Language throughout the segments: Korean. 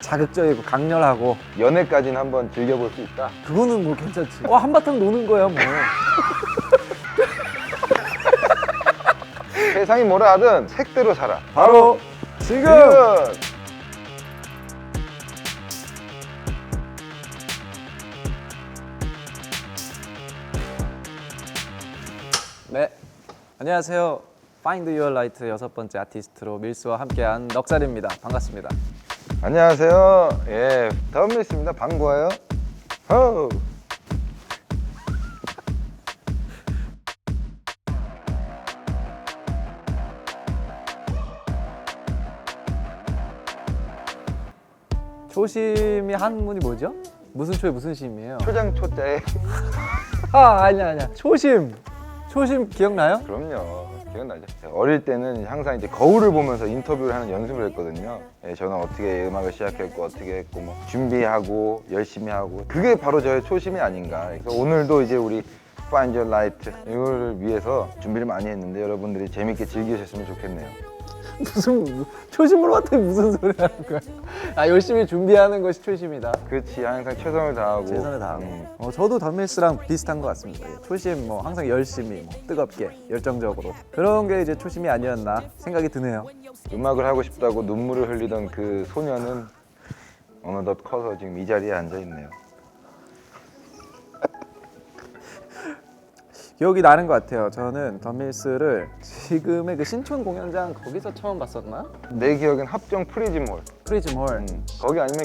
자극적이고 강렬하고 연애까지는 한번 즐겨볼 수 있다. 그거는 뭐 괜찮지. 한바탕 노는 거야 뭐. 세상이 뭐라 하든 색대로 살아. 바로 지금. 네, 안녕하세요. Find Your Light 6번째 아티스트로 밀스와 함께한 넉살입니다. 반갑습니다. 안녕하세요. 예, 더밀스입니다. 반가워요. 호! 초심이 한문이 뭐죠? 무슨 초에 무슨 심이에요? 초장 초자에. 아니야. 초심 기억나요? 그럼요. 기억나죠. 어릴 때는 항상 이제 거울을 보면서 인터뷰를 하는 연습을 했거든요. 예, 저는 어떻게 음악을 시작했고 어떻게 했고 뭐 준비하고 열심히 하고 그게 바로 저의 초심이 아닌가. 그래서 오늘도 이제 우리 Find Your Light 이거를 위해서 준비를 많이 했는데 여러분들이 재밌게 즐기셨으면 좋겠네요. 무슨 초심으로 왔더니 무슨 소리 하는 거야? 열심히 준비하는 것이 초심이다. 그렇지, 항상 최선을 다하고. 최선을 다하고. 저도 덤밀스랑 비슷한 것 같습니다. 초심 항상 열심히 뜨겁게 열정적으로 그런 게 이제 초심이 아니었나 생각이 드네요. 음악을 하고 싶다고 눈물을 흘리던 그 소녀는 어느덧 커서 지금 이 자리에 앉아 있네요. 기억이 나는 것 같아요. 저는 덤밀스를 지금의 그 신촌 공연장 거기서 처음 봤었나? 내 기억엔 합정 프리즘홀. 프리즘홀 거기 아니면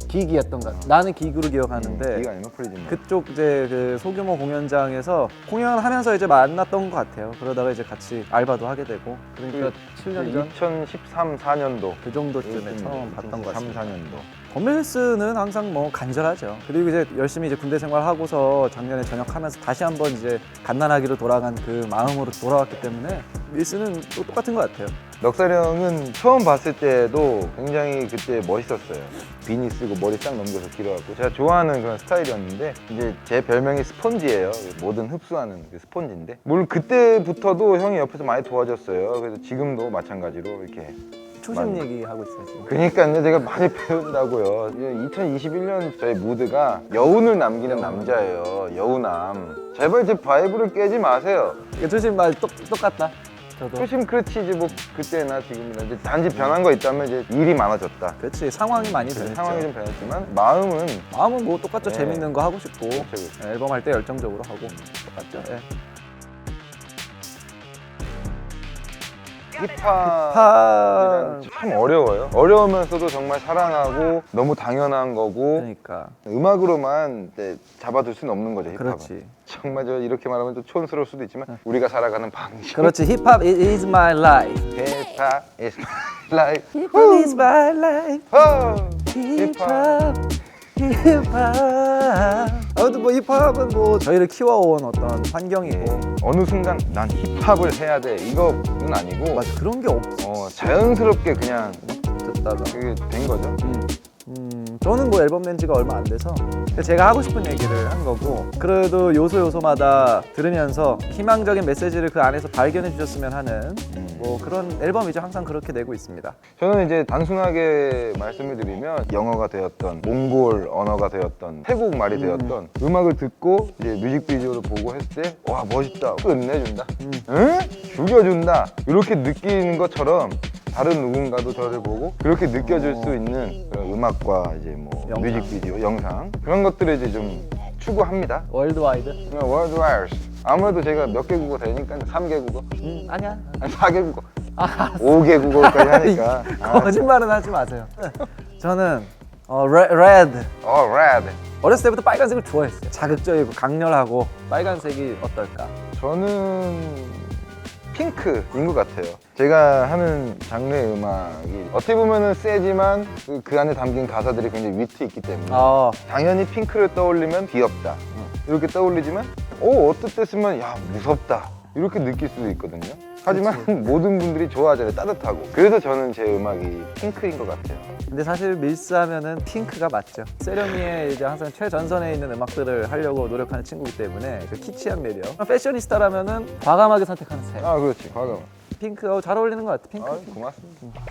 기기였던 것 같아. 나는 기구로 기억하는데 기가 아니면 프리즘홀. 그쪽 이제 그 소규모 공연장에서 공연하면서 이제 만났던 것 같아요. 그러다가 이제 같이 알바도 하게 되고 그러니까 7년 전 2013, 4년도 그 정도쯤에 처음 봤던 것 같습니다. 4년도. 덤밀스는 항상 뭐 간절하죠. 그리고 이제 열심히 이제 군대 생활하고서 작년에 전역하면서 다시 한번 이제 갓난아기로 돌아간 그 마음으로 돌아왔기 때문에 밀스는 또 똑같은 것 같아요. 넉살 형은 처음 봤을 때도 굉장히 그때 멋있었어요. 비니 쓰고 머리 싹 넘겨서 길어갖고 제가 좋아하는 그런 스타일이었는데 이제 제 별명이 스펀지예요. 뭐든 흡수하는 그 스펀지인데 물론 그때부터도 형이 옆에서 많이 도와줬어요. 그래서 지금도 마찬가지로 이렇게 초심 얘기하고 있어요 지금. 그러니까요, 제가 많이 배운다고요. 2021년 저의 무드가 여운을 남기는 남자예요. 여우남. 제발 제 바이브를 깨지 마세요. 초심 말 똑같다. 저도. 초심 그렇지, 이제 뭐 그때나 지금이나 이제 단지 변한 거 있다면 이제 일이 많아졌다. 그렇지, 상황이 많이 변했죠. 상황이 좀 변했지만 마음은 뭐 똑같죠. 네. 재밌는 거 하고 싶고 그렇죠. 앨범 할 때 열정적으로 하고 똑같죠. 예. 힙합이란 참 어려워요. 어려우면서도 정말 사랑하고 너무 당연한 거고 그러니까 음악으로만 이제 잡아둘 수는 없는 거죠, 힙합은. 그렇지. 정말 저 이렇게 말하면 좀 촌스러울 수도 있지만 우리가 살아가는 방식. 그렇지. 힙합 is my life. 힙합 is my life. 힙합 is my life. 힙합. 힙합. 아무튼 뭐 힙합은 뭐 저희를 키워온 어떤 환경이고 어느 순간 난 힙합을 해야 돼 이거는 아니고 맞아, 그런 게 없어. 자연스럽게 그냥 듣다가 그게 된 거죠. 저는 뭐 앨범 낸 지가 얼마 안 돼서 제가 하고 싶은 얘기를 한 거고 그래도 요소요소마다 들으면서 희망적인 메시지를 그 안에서 발견해 주셨으면 하는 뭐 그런 앨범이죠. 항상 그렇게 내고 있습니다. 저는 이제 단순하게 말씀을 드리면 영어가 되었던 몽골 언어가 되었던 태국 말이 되었던 음악을 듣고 이제 뮤직비디오를 보고 했을 때 와 멋있다, 끝내준다, 응? 죽여준다 이렇게 느끼는 것처럼 다른 누군가도 저를 보고 그렇게 느껴질 수 있는 그런 음악과 이제 뭐 영상. 뮤직비디오, 영상 그런 것들을 이제 좀 추구합니다. 월드와이드? 월드와이드. 아무래도 제가 몇 개 국어 되니까 3개 국어, 아니야. 아니 4개 국어, 5개 국어까지 하니까. 거짓말은 하지 마세요. 저는 레드. 레드. 어렸을 때부터 빨간색을 좋아했어요. 자극적이고 강렬하고 빨간색이 어떨까? 저는 핑크인 것 같아요. 제가 하는 장르의 음악이 어떻게 보면은 세지만 그 안에 담긴 가사들이 굉장히 위트 있기 때문에 당연히 핑크를 떠올리면 귀엽다 이렇게 떠올리지만 어떨 때 쓰면 야 무섭다 이렇게 느낄 수도 있거든요. 하지만 모든 분들이 좋아하잖아요. 따뜻하고. 그래서 저는 제 음악이 핑크인 것 같아요. 근데 사실 밀스 하면은 핑크가 맞죠. 세련미의 이제 항상 최전선에 있는 음악들을 하려고 노력하는 친구이기 때문에 그 키치한 매력. 패셔니스타라면은 과감하게 선택하는 스타일. 그렇지, 과감. 핑크 잘 어울리는 것 같아. 핑크. 고맙습니다.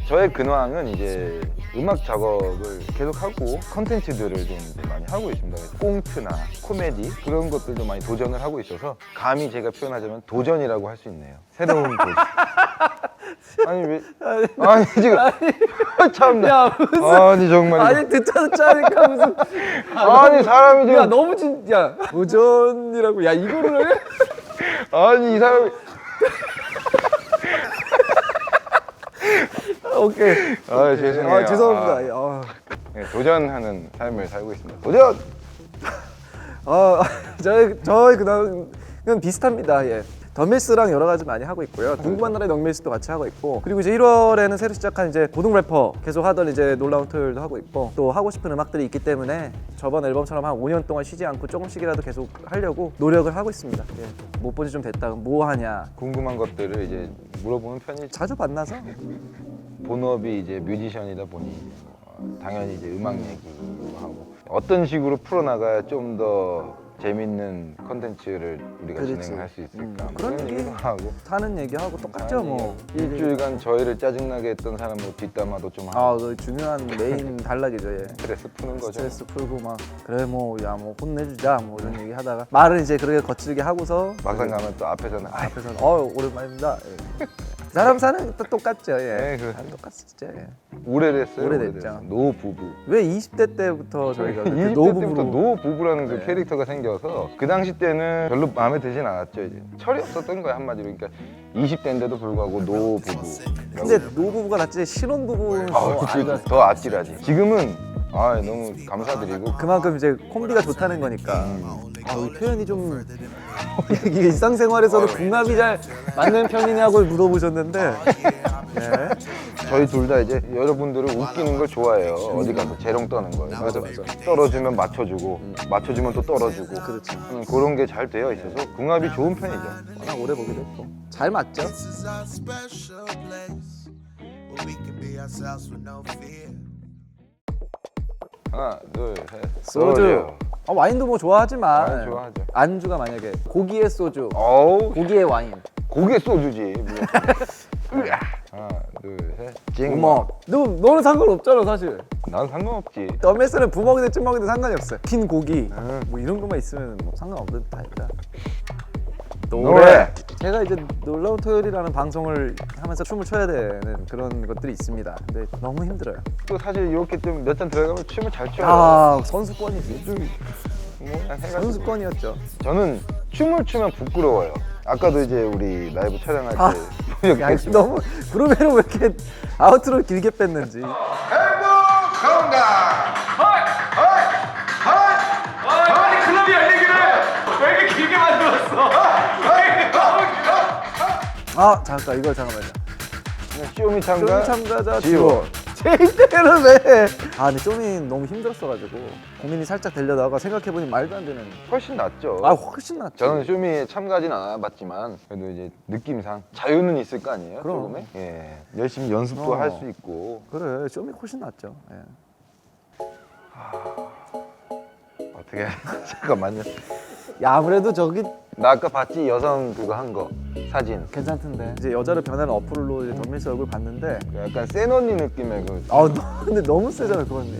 저의 근황은 이제 음악 작업을 계속하고 컨텐츠들을 좀 이제 많이 하고 있습니다. 그래서 꽁트나 코미디 그런 것들도 많이 도전을 하고 있어서 감히 제가 표현하자면 도전이라고 할 수 있네요. 새로운 도전. 아니 왜? 아니 지금 참나. 야 무슨 아니 정말. 아니 듣자 하니까 무슨 아니 사람이 지금 야 너무 진짜 도전이라고 야 이거를 해? 아니 이 사람이 오케이. 아 죄송해요. 아 죄송합니다. 네, 도전하는 삶을 살고 있습니다. 도전! 저희 그다음 비슷합니다. 예. 덤밀스랑 여러 가지 많이 하고 있고요. 궁금한 나라의 덤밀스도 같이 하고 있고, 그리고 이제 1월에는 새로 시작한 이제 고등 래퍼 계속 하던 이제 놀라운 토요일도 하고 있고, 또 하고 싶은 음악들이 있기 때문에 저번 앨범처럼 한 5년 동안 쉬지 않고 조금씩이라도 계속 하려고 노력을 하고 있습니다. 예. 못 본지 좀 됐다. 뭐 하냐? 궁금한 것들을 이제 물어보는 편이죠. 자주 만나서 본업이 이제 뮤지션이다 보니 당연히 이제 음악 얘기도 하고 어떤 식으로 풀어나가야 좀 더 재밌는 컨텐츠를 우리가 그렇지. 진행을 할 수 있을까 그런 그런 얘기 얘기도 하고 사는 얘기하고 똑같죠 뭐. 일주일간 저희를 짜증나게 했던 사람 뭐 뒷담화도 좀 하고 그 중요한 메인 단락이죠. 예. 스트레스 푸는 거죠. 스트레스 풀고 막 그래 뭐 야 뭐 혼내주자 뭐 이런 얘기 하다가 말을 이제 그렇게 거칠게 하고서 막상 가면 또 앞에서는 앞에서는 오랜만입니다. 예. 사람 사는 것도 똑같죠. 예. 네, 그- 다 똑같죠. 예. 오래됐어요. 오래됐죠. 노부부. 왜 20대 때부터 저희가 그렇게 20대 노부부로 때부터 노부부라는 그 네. 캐릭터가 생겨서 그 당시 때는 별로 마음에 들진 않았죠. 이제 철이 없었던 거야 한마디로. 그러니까 20대인데도 불구하고 노부부. 근데 노부부가 낫지 신혼부부는 더 아찔하지. 지금은 너무 감사드리고 그만큼 이제 콤비가 좋다는 거니까. 이 표현이 좀 이게 일상생활에서도 궁합이 잘 맞는 편이냐고 물어보셨는데 네. 저희 둘 다 이제 여러분들을 웃기는 걸 좋아해요. 어디 가서 재롱 떠는 거예요. 맞아. 떨어지면 맞춰주고 맞춰주면 또 떨어주고 그렇죠. 그런 게 잘 되어 있어서 궁합이 좋은 편이죠. 워낙 오래 보기도 했고 잘 맞죠? This is our special place where we can be ourselves with no fear. 하나 둘셋 소주. 와인도 뭐 좋아하지만 와인 좋아하죠. 안주가 만약에 고기의 소주, 어우 고기의 와인, 고개 소주지. 하나 둘셋 부먹. 너는 상관없잖아 사실. 난 상관없지. 덤에스는 부먹이든 찐먹이든 상관이 없어요. 흰 고기 뭐 이런 것만 있으면 뭐 상관없는 타입이다. 노래. 제가 이제 놀라운 토요일이라는 방송을 하면서 춤을 춰야 되는 그런 것들이 있습니다. 근데 너무 힘들어요. 또 사실 이렇게 좀 몇 잔 들어가면 춤을 잘 춰요. 선수권이지. 뭐 그냥 해가지고. 선수권이었죠. 저는 춤을 추면 부끄러워요. 아까도 이제 우리 라이브 촬영할 때 야, 보셨겠지만 너무 그러면은 왜 이렇게 아우트로 길게 뺐는지. 아니 클럽이 열리기를 왜 이렇게 길게 만들었어? 잠깐만 이거. 쇼미 쇼미 참가 참가자 지원. 제 입대를 왜? 근데 쇼미 너무 힘들었어가지고 고민이 살짝 되려다가 생각해보니 말도 안 되는. 훨씬 낫죠. 훨씬 낫죠. 저는 쇼미에 참가하진 않아봤지만 그래도 이제 느낌상 자유는 있을 거 아니에요. 그럼. 조금의? 예. 열심히 연습도 할 수 있고 그래 쇼미 훨씬 낫죠. 예. 어떻게 잠깐만요. 야 아무래도 저기 나 아까 봤지 여성 그거 한 거 사진. 괜찮던데. 이제 여자로 변하는 어플로 이제 덤밀스 얼굴 봤는데. 약간 센 언니 느낌의 그 근데 너무 세잖아 그거는.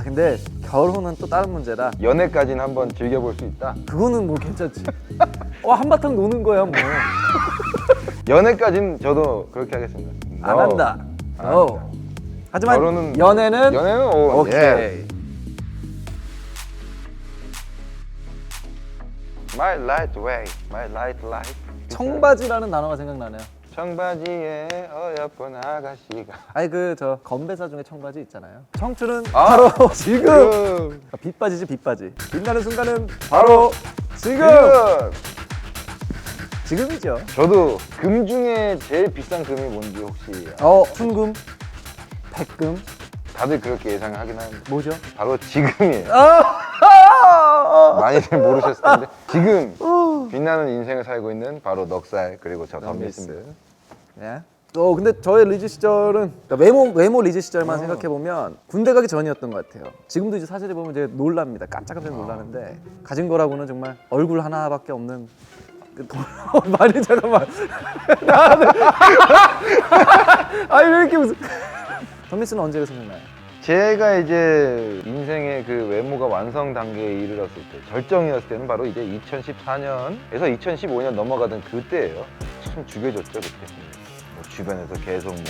근데 결혼은 또 다른 문제라. 연애까지는 한번 즐겨볼 수 있다. 그거는 뭐 괜찮지. 한바탕 노는 거야 뭐. 연애까지는 저도 그렇게 하겠습니다. 안 한다. 안 No. 한다. 하지만 결혼은- 연애는 오케이. 오케이. My light way, my light life. 청바지라는 단어가 생각나네요. 청바지에 어여쁜 아가씨가. 저 건배사 중에 청바지 있잖아요. 청춘은 아, 바로 지금. 빗바지지 빗바지. 빛나는 순간은 바로 지금. 지금이죠. 저도 금 중에 제일 비싼 금이 뭔지 혹시 순금, 백금, 다들 그렇게 예상을 하긴 하는데 뭐죠? 바로 지금이에요. 많이들 모르셨을 텐데 지금 빛나는 인생을 살고 있는 바로 넉살 그리고 저 덤밀스입니다. 예. 근데 저의 리즈 시절은 그러니까 외모 리즈 시절만 생각해 보면 군대 가기 전이었던 것 같아요. 지금도 이제 사진을 보면 이제 놀랍니다. 깜짝깜짝 놀라는데 가진 거라고는 정말 얼굴 하나밖에 없는. 많이 잠깐만. 아니 왜 이렇게 무슨? 덤미스는 언제가 생각나요? 제가 이제 인생의 그 외모가 완성 단계에 이르렀을 때, 절정이었을 때는 바로 이제 2014년에서 2015년 넘어가던 그때예요. 참 죽여줬죠 그때. 뭐 주변에서 계속 뭐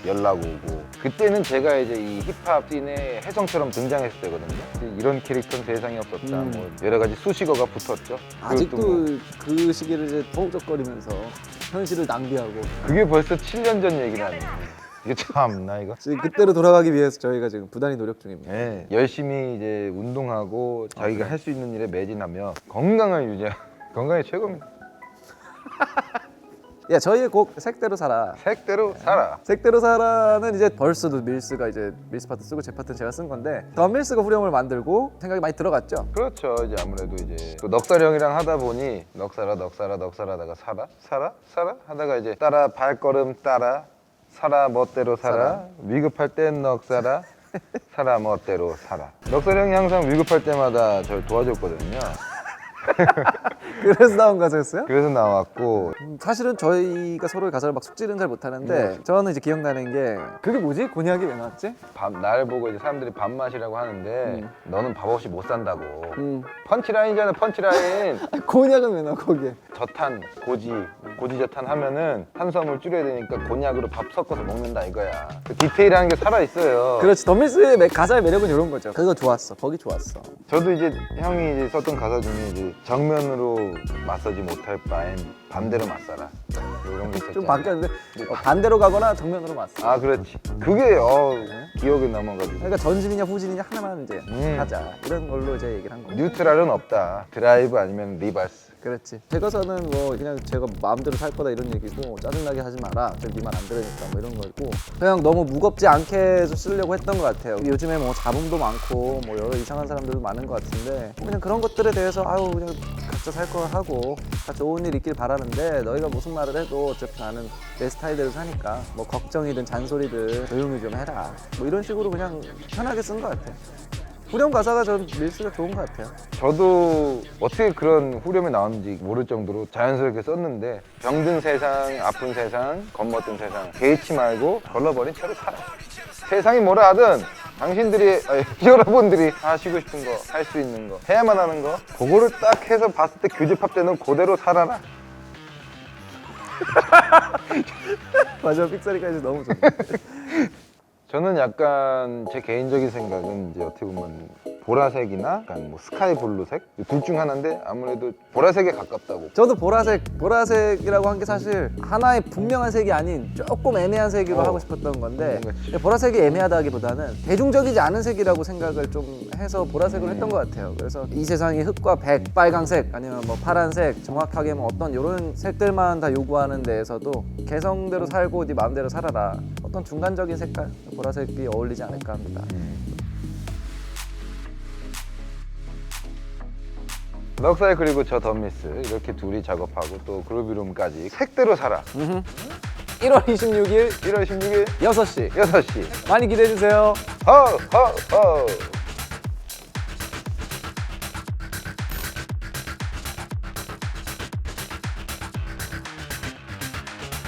연락 오고, 그때는 제가 이제 이 힙합 씬에 혜성처럼 등장했을 때거든요. 이런 캐릭터는 세상에 없었다. 뭐 여러 가지 수식어가 붙었죠. 아직도 그것도 뭐 그 시기를 이제 허우적거리면서 현실을 낭비하고 그게 벌써 7년 전 얘기라니. 이게 참나 이거. 지금 그때로 돌아가기 위해서 저희가 지금 부단히 노력 중입니다. 네, 열심히 이제 운동하고 자기가 할 수 있는 일에 매진하며 건강을 유지하고 건강이 최고입니다. 야, 저희의 곡 색대로 살아. 색대로 살아. 색대로 살아는 이제 벌스도 밀스가 이제 밀스 파트 쓰고 제 파트는 제가 쓴 건데 더 밀스가 후렴을 만들고 생각이 많이 들어갔죠. 그렇죠. 이제 아무래도 이제 또 넉살 형이랑 하다 보니 넉살아 하다가 살아 하다가 이제 따라 발걸음 따라 살아 멋대로 살아 위급할 땐 넉살아 살아 멋대로 살아. 넉살 형이 항상 위급할 때마다 저를 도와줬거든요. 그래서 나온 가사였어요? 그래서 나왔고 사실은 저희가 서로의 가사를 막 숙지는 잘 못하는데 저는 이제 기억나는 게 그게 뭐지? 곤약이 왜 나왔지? 날 보고 이제 사람들이 밥 마시라고 하는데 너는 밥 없이 못 산다고. 음. 펀치라인이잖아 펀치라인. 곤약은 왜 나와 거기에? 저탄 고지 저탄 하면은 탄수화물 줄여야 되니까 곤약으로 밥 섞어서 먹는다 이거야. 그 디테일한 게 살아 있어요. 그렇지, 더 밀스의 가사의 매력은 이런 거죠. 그거 좋았어. 거기 좋았어. 저도 이제 형이 이제 썼던 가사 중에 이제 정면으로 맞서지 못할 바엔 반대로 맞서라 뭐 이런 게 있었잖아. 좀 바뀌었는데 반대로 가거나 정면으로 맞서. 아 그렇지. 그게 기억에 남아가지고. 그러니까 전진이냐 후진이냐 하나만 이제 하자 이런 걸로 이제 얘기를 한 거예요. 뉴트랄은 없다. 드라이브 아니면 리버스. 그렇지. 제 가사는 뭐 그냥 제가 마음대로 살 거다 이런 얘기고 짜증나게 하지 마라. 네 말 안 들으니까 뭐 이런 거고 그냥 너무 무겁지 않게 해서 쓰려고 했던 것 같아요. 요즘에 뭐 잡음도 많고 뭐 여러 이상한 사람들도 많은 것 같은데 그냥 그런 것들에 대해서 아유 그냥 각자 살 거 하고 다 좋은 일 있길 바라는데 너희가 무슨 말을 해도 어차피 나는 내 스타일대로 사니까 뭐 걱정이든 잔소리든 조용히 좀 해라. 뭐 이런 식으로 그냥 편하게 쓴 것 같아요. 후렴 가사가 전 밀스가 좋은 것 같아요. 저도 어떻게 그런 후렴이 나왔는지 모를 정도로 자연스럽게 썼는데 병든 세상, 아픈 세상, 겁먹던 세상 개의치 말고 걸러버린 채로 살아. 세상이 뭐라 하든 당신들이, 여러분들이 하시고 싶은 거, 할 수 있는 거, 해야만 하는 거 그거를 딱 해서 봤을 때 교집합 때는 그대로 살아라. 마지막 삑사리까지 너무 좋네. 저는 약간 제 개인적인 생각은 이제 어떻게 보면 보라색이나 약간 뭐 스카이 블루색 둘 중 하나인데 아무래도 보라색에 가깝다고. 저도 보라색이라고 한 게 사실 하나의 분명한 색이 아닌 조금 애매한 색으로 하고 싶었던 건데 근데 보라색이 애매하다기보다는 대중적이지 않은 색이라고 생각을 좀 해서 보라색으로 했던 것 같아요. 그래서 이 세상이 흑과 백, 빨강색 아니면 뭐 파란색 정확하게 뭐 어떤 이런 색들만 다 요구하는 데에서도 개성대로 살고 네 마음대로 살아라. 어떤 중간적인 색깔 보라색이 어울리지 않을까 합니다. 넉살 그리고 저 덤미스 이렇게 둘이 작업하고 또 그루비룸까지 색대로 살아. 1월 26일 1월 16일 6시 6시 많이 기대해 주세요. 허허허